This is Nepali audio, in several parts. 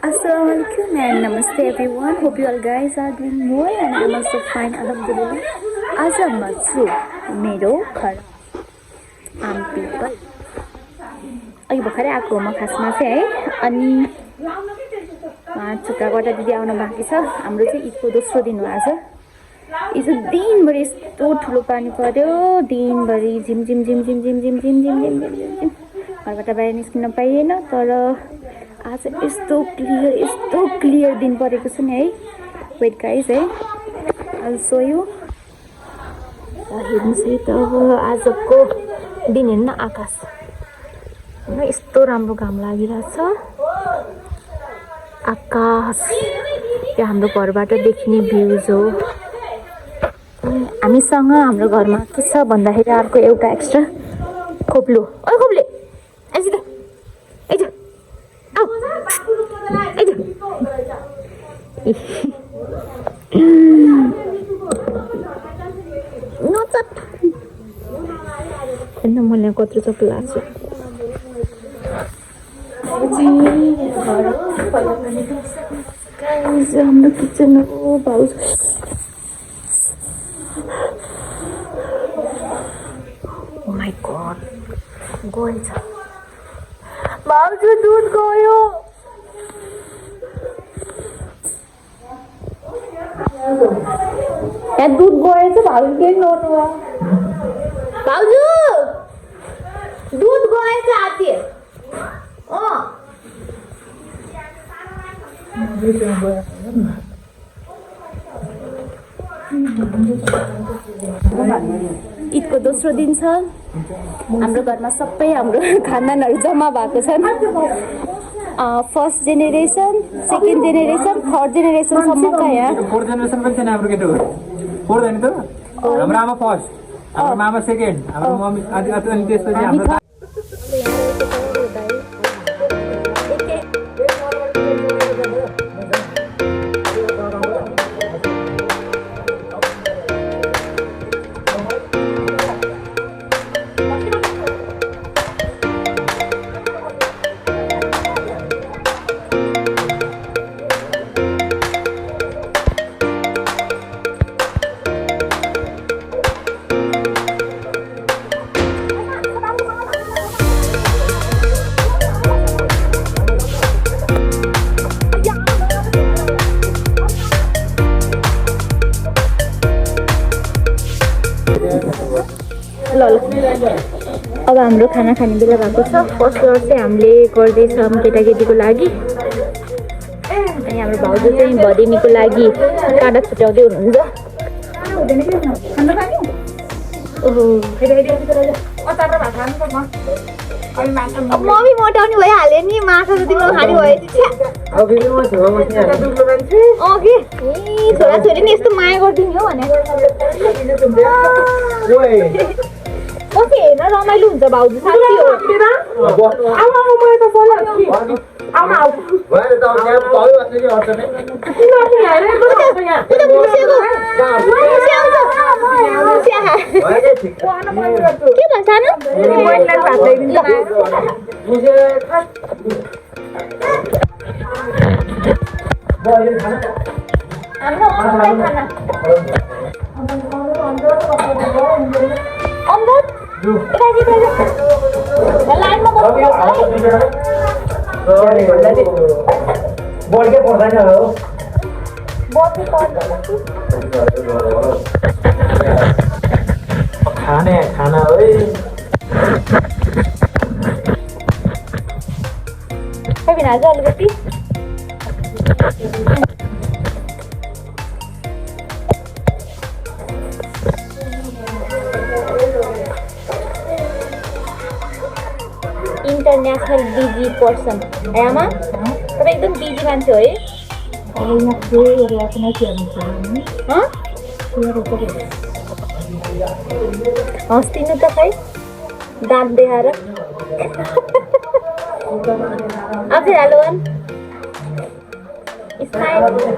Assalamualaikum and namaste everyone. Hope you all guys are doing well and I'm also fine. Alhamdulillah. आज म छु मेरो घर आम पिपल अघि भर्खरै आएको म खासमा चाहिँ है अनि छुट्टाबाट दिदी आउन बाँकी छ। हाम्रो चाहिँ ईदको दोस्रो दिन हो आज। हिजो दिनभरि यस्तो ठुलो पानी पर्यो, दिनभरि झिम झिम झिम झिम झिम झिम झिम झिम झिम झिम झिम घरबाट बाहिर निस्किन पाइएन। तर आज यस्तो क्लियर दिन परेको छ नि है। वेट गाइस है, आई सो यु हेर्नुहोस् है त अब आजको दिन हेर्नु न आकाश यस्तो राम्रो घाम लागिरहेछ। आकाश यो हाम्रो घरबाट देखिने भ्यूज हो। हामीसँग हाम्रो घरमा के छ भन्दाखेरि अर्को एउटा एक्स्ट्रा खोप्लो। ओइ खोप्ले आइज त आइज आउ आइज नचट हेर्न मलाई कत्रो चक्कर लाग्छ। हाम्रो किचन हो भाउज। माई गॉड गएछ भाउजू, दुध गयो। यहाँ दुध गएछ भाउजू, केही नर्नु भाउजू, दुध गएछ आधी। ईदको दोस्रो दिन छ। हाम्रो घरमा सबै हाम्रो खानदानहरू जम्मा भएको छन्। First generation, second generation, third जेनेरेसनसम्मका यहाँ। फोर्थ जेनेरेसन पनि छैन हाम्रो केटो। फोर्थ हैन त? हाम्रो आमा फर्स्ट, हाम्रो मामा सेकेन्ड, हाम्रो मम्मी अनि त्यसपछि हाम्रो अब हाम्रो खाना खाने बेला भएको छ। फर्स्ट फ्लोर चाहिँ हामीले गर्दैछौँ केटाकेटीको लागि अनि हाम्रो भाउजू चाहिँ भदिनीको लागि काँडा छुट्याउँदै हुनुहुन्छ। मम्मी मोटाउने भइहाल्यो नि, माछा जति नखाने भयो। छोराछोरी नि यस्तो माया गरिदिने हो भने कति हेर्न रमाइलो हुन्छ भाउजू, साथी हो। के भन्छ खाना अलिकति इंटरनेशनल बिजी पर्सन है आमा, तपाईँ एकदम बिजी मान्छे हो है। हँसिदिनु त खै दाँत देखाएर। अझै हेलो वान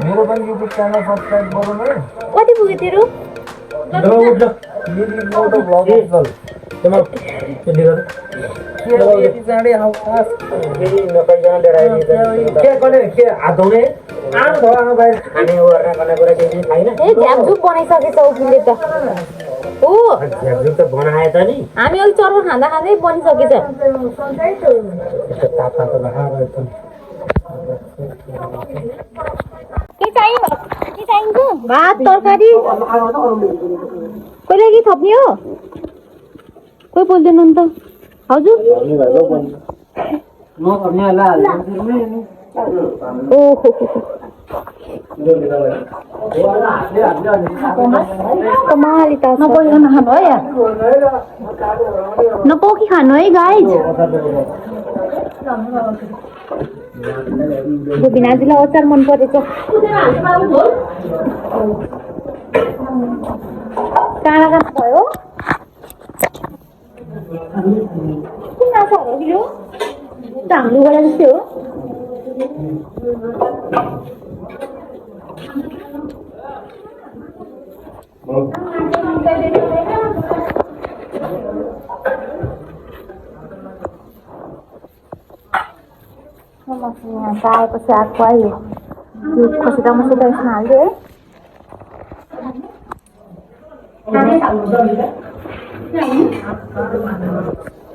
मेरो पनि युट्युब च्यानल सब्स्क्राइब गर्नु है। कति पुग्यो तेरो? नकैजना लिएर के गर्ने के हात धुने आम धोआमा बाहिर खाने गर्ने कुरा केही छैन ए झ्यापझुप बनाइसकेछ उखिले त ओ झ्यापझुप त बनाए त नि हामी अघि चर्को खाँदा खाँदै बनिसकेछ के चाहिन्छ भात तरकारी कोही लागि थप्ने हो कोही बोल्दैन नि त हजुर ओहो कमाली त नपोखी खानु है यार नपोखी खानु है गाइज गोपीनाथजीलाई अचार मन परेछ काँडा काँडा भयो के माछा हो कि यो ढाङ्ग्रोबाट जस्तै हो यहाँ आएपछि आएको आयो त्यो खसेटा मसेटा यसमा हाल्यो है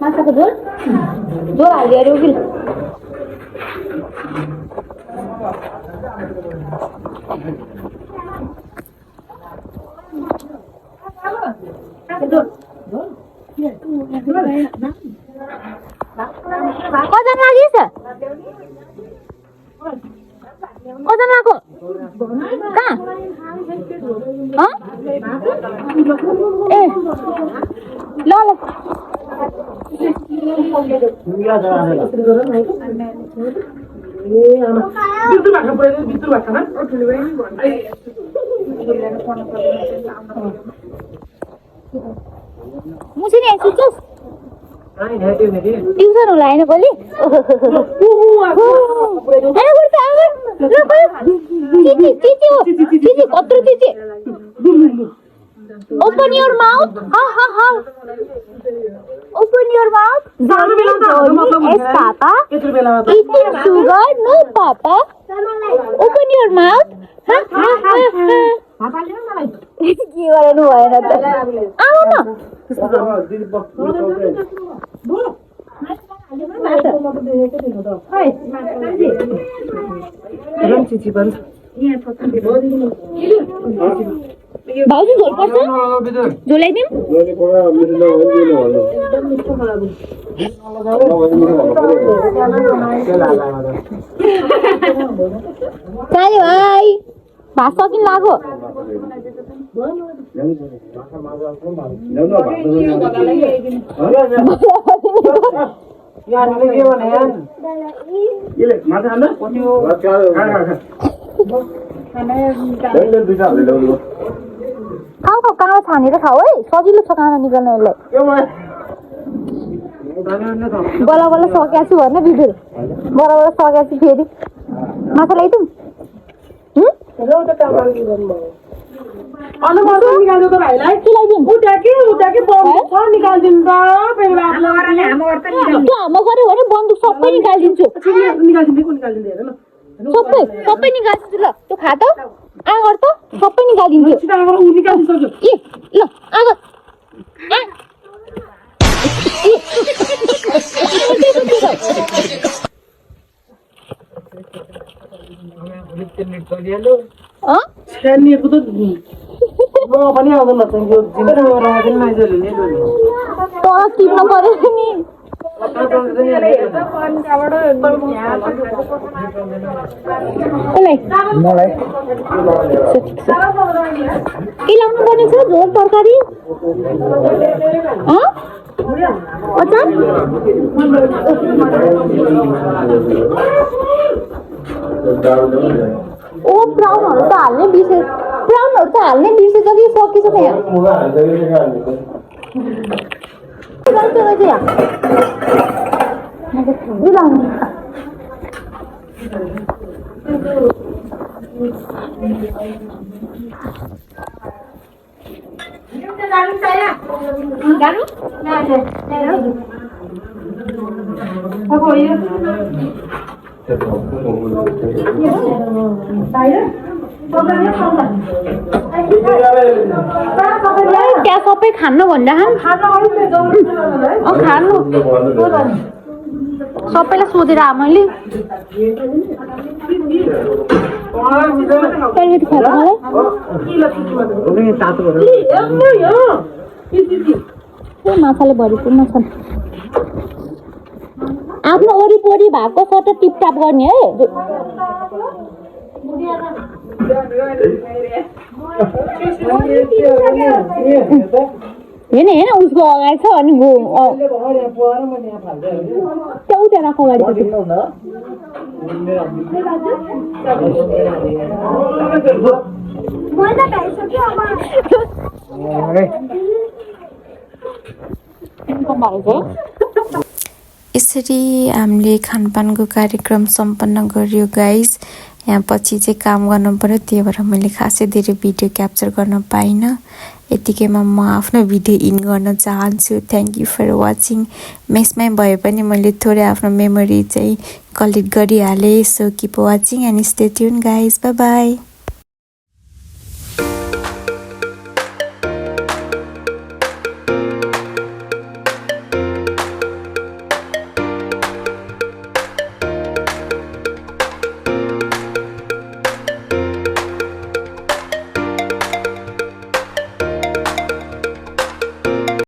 माछाको झोल झोल हाल्यो अरे उकिल कजन लागिस कजन लाग्यो कहाँ ए ल ल मुसिनी आइसक्योस् ट्युसन होला होइन भोलि कत्रो चिची open your mouth open your mouth yes papa eating sugar no papa open your mouth के गर्नु भएन त आऊ न भाउजू झोल पर्छ झोलाइदिउँ चाल्यो भाइ भात सकिन लाग्यो खाऊ खाऊ काँडा छानेर खाऊ है सजिलो छ काँडा निकाल्न यसलाई बल्ल बल्ल सकिया छु भन बिजुल बल्ल बल्ल सकिया छु फेरि माछा ल्याइदिउँ हामो गऱ्यो भने बन्दुक सबै निकालिदिन्छु सबै निकालिदिन्छु ल त्यो खा त आगर त सबै निकालिदिन्छु ए ल आगर छ्यानिएको त म पनि आउँदैन त यो जिन्दगी राखेन माइजले त टिप्न पर्यो नि मलाई के लाउनु पर्ने छ झोल तरकारी अचार ओ ब्राउनहरू त हाल्नै बिर्से ब्राउनहरू त हाल्नै बिर्सेछ कि सकिन्छ त यहाँ त्यहाँ सबै खानु भन्दा खानु सबैलाई सोधेर मैले माछाले भरिपूर्ण छन् आफ्नो वरिपरि भएको सट्टा टिपटाप गर्ने है हेर्न उसको अगाडि छ अनि त्यहाँ राख अगाडि यसरी हामीले खानपानको कार्यक्रम सम्पन्न गर्यो गाइस। यहाँ पछि चाहिँ काम गर्नु पर्यो, त्यही भएर मैले खासै धेरै भिडियो क्याप्चर गर्न पाइनँ। यतिकैमा म आफ्नो भिडियो इन गर्न चाहन्छु। Thank you for watching. मेसमै भए पनि मैले थोरै आफ्नो मेमोरी चाहिँ कलेक्ट गरिहालेँ। So keep watching and stay tune guys. Bye by.